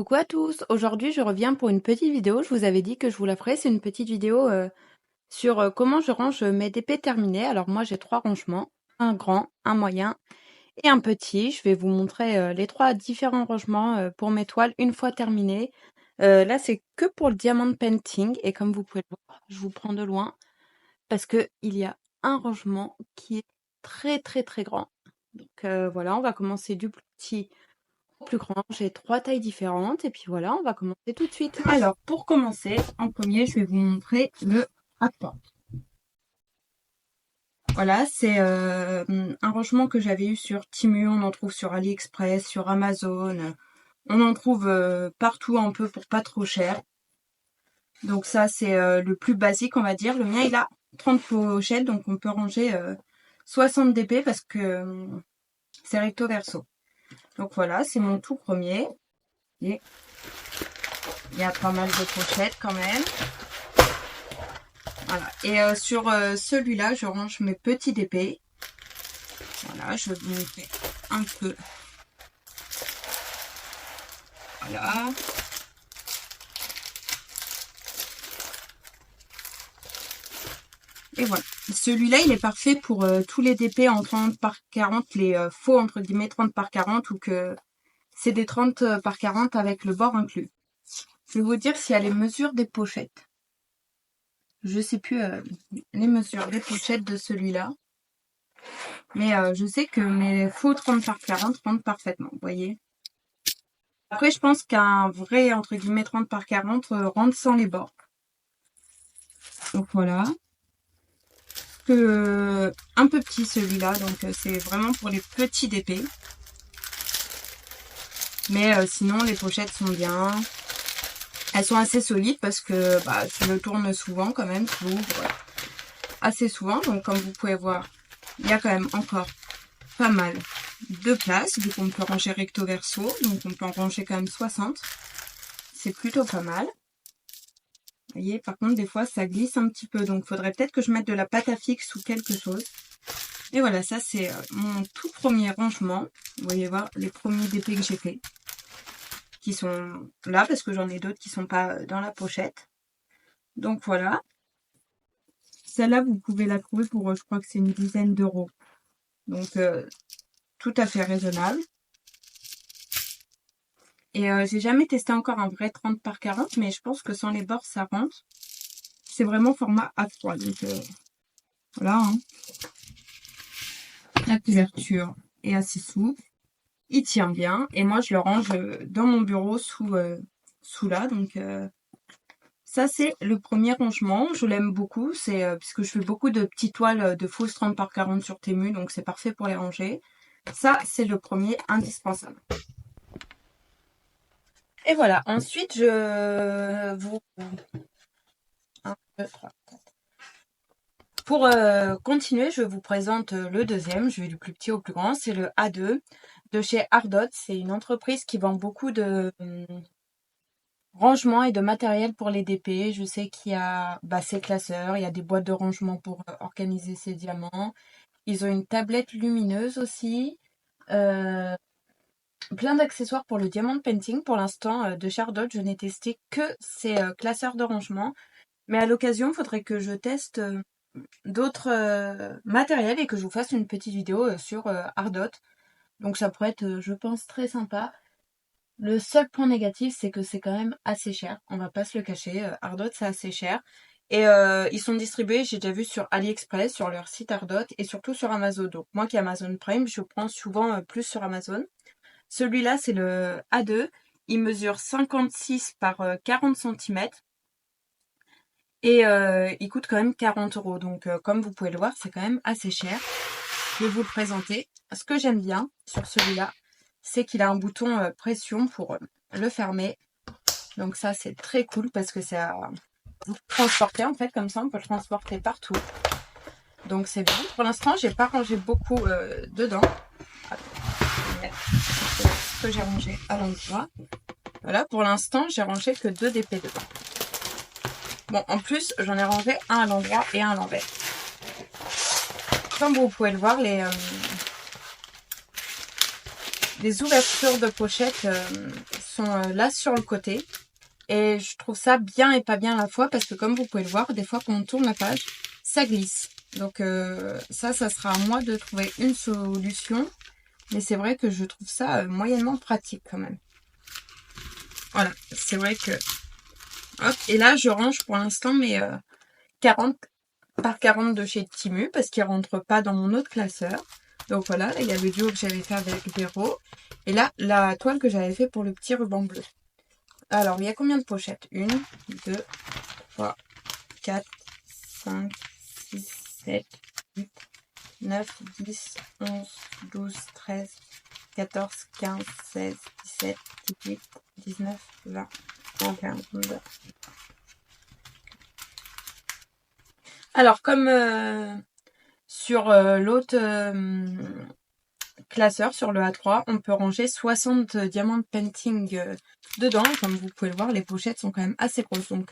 Coucou à tous, aujourd'hui je reviens pour une petite vidéo, je vous avais dit que je vous la ferais, c'est une petite vidéo sur comment je range mes DP terminés. Alors moi j'ai 3 rangements, un grand, un moyen et un petit. Je vais vous montrer les 3 différents rangements pour mes toiles une fois terminées. Là c'est que pour le diamond painting et comme vous pouvez le voir, je vous prends de loin parce que il y a un rangement qui est très grand. Donc voilà, on va commencer du plus petit plus grand. J'ai 3 tailles différentes et puis voilà, on va commencer tout de suite. Alors, pour commencer, en premier, je vais vous montrer le apport. Voilà, c'est un rangement que j'avais eu sur Temu, on en trouve sur AliExpress, sur Amazon. On en trouve partout un peu pour pas trop cher. Donc ça, c'est le plus basique, on va dire. Le mien, il a 30 pochettes, donc on peut ranger 60 dp parce que c'est recto verso. Donc voilà, c'est mon tout premier. Et il y a pas mal de pochettes quand même. Voilà. Et sur celui-là, je range mes petits dp. Voilà, je vais vous montrer un peu. Voilà. Et voilà. Celui-là, il est parfait pour tous les dp en 30 par 40, les faux entre guillemets 30 par 40 ou que c'est des 30 par 40 avec le bord inclus. Je vais vous dire s'il y a les mesures des pochettes. Je sais plus les mesures des pochettes de celui-là. Mais je sais que mes faux 30 par 40 rentrent parfaitement, vous voyez. Après, je pense qu'un vrai, entre guillemets, 30 par 40 rentre sans les bords. Donc voilà. Un peu petit celui-là, donc c'est vraiment pour les petits dp. Mais sinon, les pochettes sont bien. Elles sont assez solides parce que je le tourne souvent quand même, je l'ouvre assez souvent. Donc comme vous pouvez voir, il y a quand même encore pas mal de place, vu qu'on peut ranger recto verso. Donc on peut en ranger quand même 60. C'est plutôt pas mal. Vous voyez, par contre, des fois, ça glisse un petit peu. Donc, il faudrait peut-être que je mette de la pâte à fixe ou quelque chose. Et voilà, ça, c'est mon tout premier rangement. Vous voyez voir les premiers dp que j'ai fait. Qui sont là, parce que j'en ai d'autres qui sont pas dans la pochette. Donc, voilà. Celle-là, vous pouvez la trouver pour, je crois que c'est une dizaine d'euros. Donc, tout à fait raisonnable. Et j'ai jamais testé encore un vrai 30 par 40, mais je pense que sans les bords, ça rentre. C'est vraiment format A3. Donc, voilà, hein. La couverture est assez souple. Il tient bien. Et moi, je le range dans mon bureau sous là. Donc, ça, c'est le premier rangement. Je l'aime beaucoup. C'est puisque je fais beaucoup de petites toiles de fausses 30 par 40 sur Temu. Donc, c'est parfait pour les ranger. Ça, c'est le premier indispensable. Et voilà. Ensuite, je vous... 1, 2, 3, 4. Pour continuer, je vous présente le deuxième. Je vais du plus petit au plus grand. C'est le A2 de chez Ardot. C'est une entreprise qui vend beaucoup de rangement et de matériel pour les dp. Je sais qu'il y a ses classeurs, il y a des boîtes de rangement pour organiser ses diamants. Ils ont une tablette lumineuse aussi. Plein d'accessoires pour le diamond painting. Pour l'instant, de chez Ardot, je n'ai testé que ces classeurs de rangement. Mais à l'occasion, il faudrait que je teste d'autres matériels et que je vous fasse une petite vidéo sur Ardot. Donc ça pourrait être, je pense, très sympa. Le seul point négatif, c'est que c'est quand même assez cher. On va pas se le cacher. Ardot, c'est assez cher. Et ils sont distribués, j'ai déjà vu sur AliExpress, sur leur site Ardot et surtout sur Amazon. Donc moi qui ai Amazon Prime, je prends souvent plus sur Amazon. Celui-là, c'est le A2. Il mesure 56 par 40 cm. Et il coûte quand même 40 €. Donc comme vous pouvez le voir, c'est quand même assez cher. Je vais vous le présenter. Ce que j'aime bien sur celui-là, c'est qu'il a un bouton pression pour le fermer. Donc ça, c'est très cool parce que ça vous transporter en fait comme ça, on peut le transporter partout. Donc c'est bien. Pour l'instant, j'ai pas rangé beaucoup dedans. Je vais mettre ce que j'ai rangé à l'endroit. Voilà, pour l'instant, j'ai rangé que 2 dp dedans. Bon, en plus, j'en ai rangé un à l'endroit et un à l'envers. Comme vous pouvez le voir, les ouvertures de pochettes sont là sur le côté. Et je trouve ça bien et pas bien à la fois parce que comme vous pouvez le voir, des fois quand on tourne la page, ça glisse. Donc ça sera à moi de trouver une solution. Mais c'est vrai que je trouve ça moyennement pratique quand même. Voilà, c'est vrai que... Hop, et là je range pour l'instant mes 40 par 40 de chez Timu parce qu'ils ne rentrent pas dans mon autre classeur. Donc voilà, là, il y a le duo que j'avais fait avec Véro. Et là, la toile que j'avais fait pour le petit ruban bleu. Alors, il y a combien de pochettes? 1, 2, 3, 4, 5, 6, 7, 8, 9, 10, 11, 12, 13, 14, 15, 16, 17, 18, 19, 20, 21, 22. Alors, comme sur l'autre classeur, sur le A3, on peut ranger 60 diamants painting dedans. Comme vous pouvez le voir, les pochettes sont quand même assez grosses. Donc,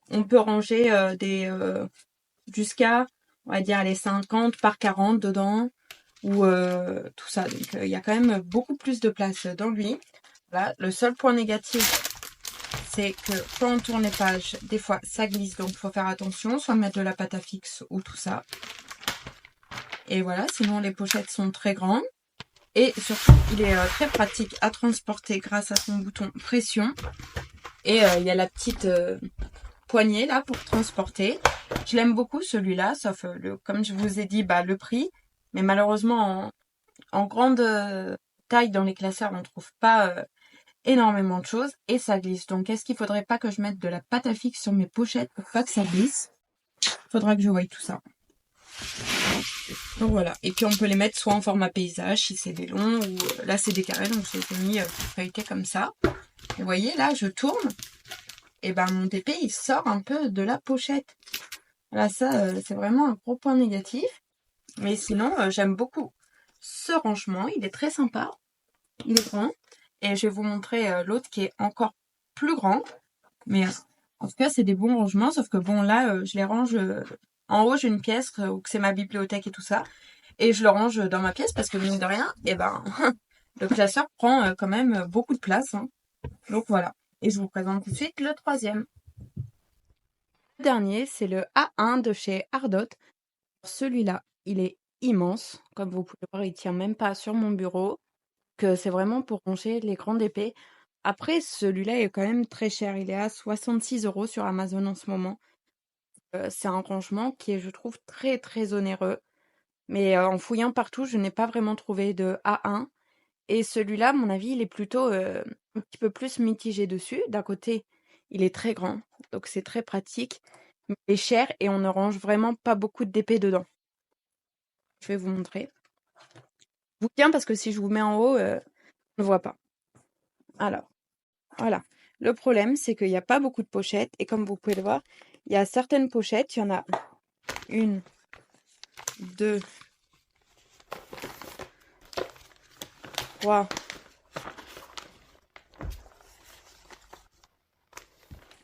on peut ranger jusqu'à, on va dire, les 50 par 40 dedans. Ou tout ça. Donc, il y a quand même beaucoup plus de place dans lui. Voilà. Le seul point négatif, c'est que quand on tourne les pages, des fois ça glisse, donc il faut faire attention, soit mettre de la pâte à fixe ou tout ça. Et voilà, sinon les pochettes sont très grandes. Et surtout, il est très pratique à transporter grâce à son bouton pression. Et il y a la petite poignée là pour transporter. Je l'aime beaucoup celui-là, sauf comme je vous ai dit, le prix. Mais malheureusement, en grande taille dans les classeurs, on ne trouve pas énormément de choses et ça glisse. Donc, est-ce qu'il faudrait pas que je mette de la pâte à fixe sur mes pochettes pour pas que ça glisse? Faudra que je voie tout ça. Donc voilà. Et puis on peut les mettre soit en format paysage si c'est des longs ou là c'est des carrés donc je les ai mis feuilletés comme ça. Et vous voyez là je tourne et mon TP il sort un peu de la pochette. Là ça c'est vraiment un gros point négatif. Mais sinon j'aime beaucoup ce rangement. Il est très sympa. Il est grand. Et je vais vous montrer l'autre qui est encore plus grand. Mais en tout cas, c'est des bons rangements. Sauf que bon, là, je les range en haut, j'ai une pièce où c'est ma bibliothèque et tout ça. Et je le range dans ma pièce parce que mine de rien, le classeur prend quand même beaucoup de place. Hein. Donc voilà. Et je vous présente tout de suite le troisième. Le dernier, c'est le A1 de chez Ardot. Celui-là, il est immense. Comme vous pouvez voir, il tient même pas sur mon bureau. Que c'est vraiment pour ranger les grandes épées. Après, celui-là est quand même très cher. Il est à 66 € sur Amazon en ce moment. C'est un rangement qui est, je trouve, très très onéreux. Mais en fouillant partout, je n'ai pas vraiment trouvé de A1. Et celui-là, à mon avis, il est plutôt un petit peu plus mitigé dessus. D'un côté, il est très grand, donc c'est très pratique. Mais il est cher et on ne range vraiment pas beaucoup d'épées dedans. Je vais vous montrer. Je vous tiens parce que si je vous mets en haut, on ne voit pas. Alors, voilà. Le problème, c'est qu'il n'y a pas beaucoup de pochettes. Et comme vous pouvez le voir, il y a certaines pochettes. Il y en a une, deux, trois.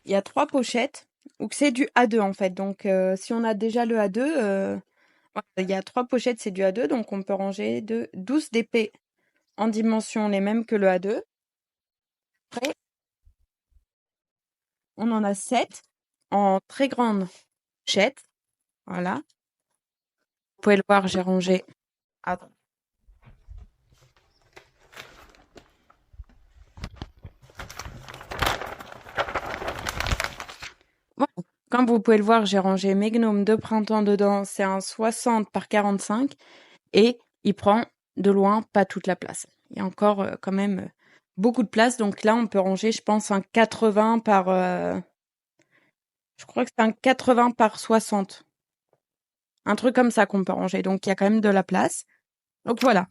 Il y a 3 pochettes ou que c'est du A2 en fait. Donc, si on a déjà le A2, il y a 3 pochettes, c'est du A2. Donc, on peut ranger 12 d'épées en dimension les mêmes que le A2. Après, on en a 7 en très grande pochette. Voilà. Vous pouvez le voir, j'ai rangé à voilà. Comme vous pouvez le voir, j'ai rangé mes gnomes de printemps dedans. C'est un 60 par 45 et il prend de loin pas toute la place. Il y a encore quand même beaucoup de place. Donc là, on peut ranger, je pense, un 80 par... je crois que c'est un 80 par 60. Un truc comme ça qu'on peut ranger. Donc il y a quand même de la place. Donc voilà.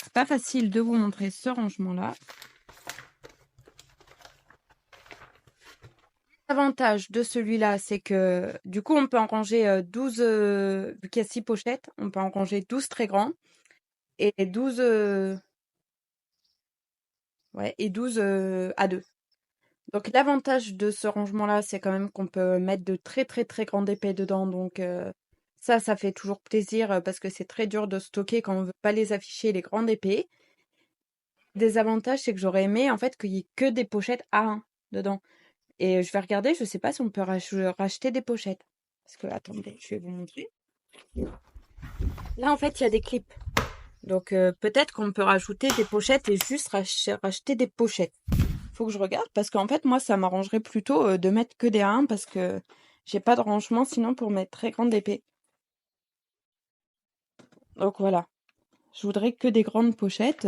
C'est pas facile de vous montrer ce rangement-là. L'avantage de celui-là, c'est que du coup, on peut en ranger 12, vu qu'il y a 6 pochettes, on peut en ranger 12 très grands et 12, et 12 à 2. Donc l'avantage de ce rangement-là, c'est quand même qu'on peut mettre de très très très grandes épées dedans. Donc ça fait toujours plaisir parce que c'est très dur de stocker quand on veut pas les afficher, les grandes épées. Désavantage, c'est que j'aurais aimé en fait qu'il y ait que des pochettes A1 dedans. Et je vais regarder, je sais pas si on peut racheter des pochettes. Parce que, attendez, je vais vous montrer. Là, en fait, il y a des clips. Donc, peut-être qu'on peut rajouter des pochettes et juste racheter des pochettes. Faut que je regarde parce qu'en fait, moi, ça m'arrangerait plutôt de mettre que des A1 parce que j'ai pas de rangement sinon pour mes très grandes épées. Donc, voilà. Je voudrais que des grandes pochettes.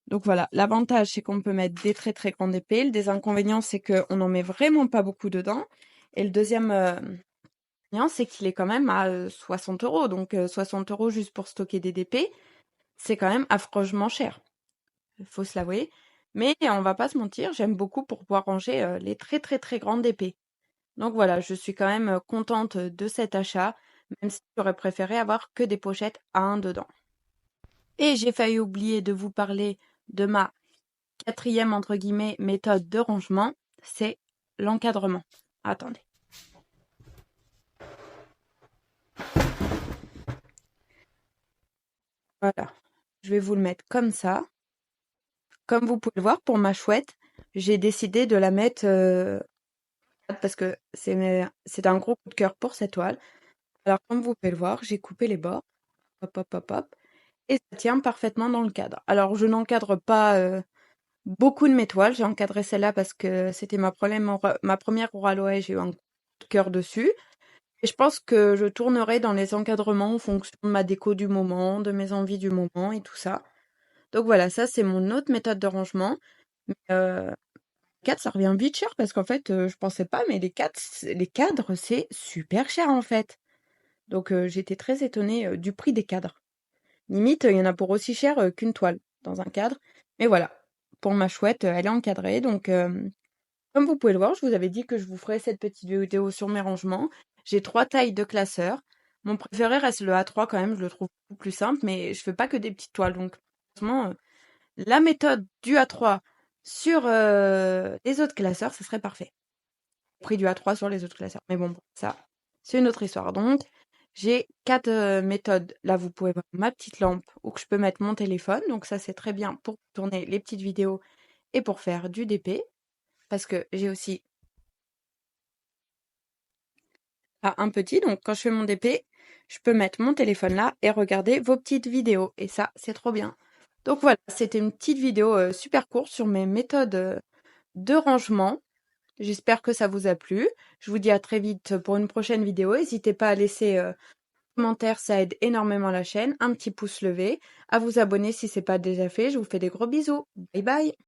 Donc voilà, l'avantage c'est qu'on peut mettre des très très grandes épées. Le désinconvénient c'est qu'on n'en met vraiment pas beaucoup dedans. Et le deuxième inconvénient c'est qu'il est quand même à 60 €. Donc 60 € juste pour stocker des DP, c'est quand même affreusement cher. Il faut se l'avouer. Mais on va pas se mentir, j'aime beaucoup pour pouvoir ranger les très très très grandes épées. Donc voilà, je suis quand même contente de cet achat, même si j'aurais préféré avoir que des pochettes à 1 dedans. Et j'ai failli oublier de vous parler de ma quatrième, entre guillemets, méthode de rangement, c'est l'encadrement. Attendez. Voilà. Je vais vous le mettre comme ça. Comme vous pouvez le voir, pour ma chouette, j'ai décidé de la mettre parce que c'est un gros coup de cœur pour cette toile. Alors, comme vous pouvez le voir, j'ai coupé les bords. Hop, hop, hop, hop. Et ça tient parfaitement dans le cadre. Alors, je n'encadre pas beaucoup de mes toiles. J'ai encadré celle-là parce que c'était ma première Oraloe. J'ai eu un coup de cœur dessus. Et je pense que je tournerai dans les encadrements en fonction de ma déco du moment, de mes envies du moment et tout ça. Donc voilà, ça c'est mon autre méthode de rangement. Mais, 4, ça revient vite cher parce qu'en fait, je pensais pas, mais les cadres, c'est super cher en fait. Donc j'étais très étonnée du prix des cadres. Limite, il y en a pour aussi cher qu'une toile dans un cadre. Mais voilà, pour ma chouette, elle est encadrée. Donc comme vous pouvez le voir, je vous avais dit que je vous ferais cette petite vidéo sur mes rangements. J'ai 3 tailles de classeurs. Mon préféré reste le A3 quand même, je le trouve beaucoup plus simple, mais je fais pas que des petites toiles. Donc, franchement, la méthode du A3 sur les autres classeurs, ce serait parfait. Le prix du A3 sur les autres classeurs. Mais bon, ça, c'est une autre histoire. Donc, j'ai 4 méthodes. Là, vous pouvez voir ma petite lampe où je peux mettre mon téléphone. Donc ça, c'est très bien pour tourner les petites vidéos et pour faire du DP. Parce que j'ai aussi un petit, donc quand je fais mon DP, je peux mettre mon téléphone là et regarder vos petites vidéos. Et ça, c'est trop bien. Donc voilà, c'était une petite vidéo super courte sur mes méthodes de rangement. J'espère que ça vous a plu. Je vous dis à très vite pour une prochaine vidéo. N'hésitez pas à laisser un commentaire, ça aide énormément la chaîne. Un petit pouce levé. À vous abonner si ce n'est pas déjà fait. Je vous fais des gros bisous. Bye bye.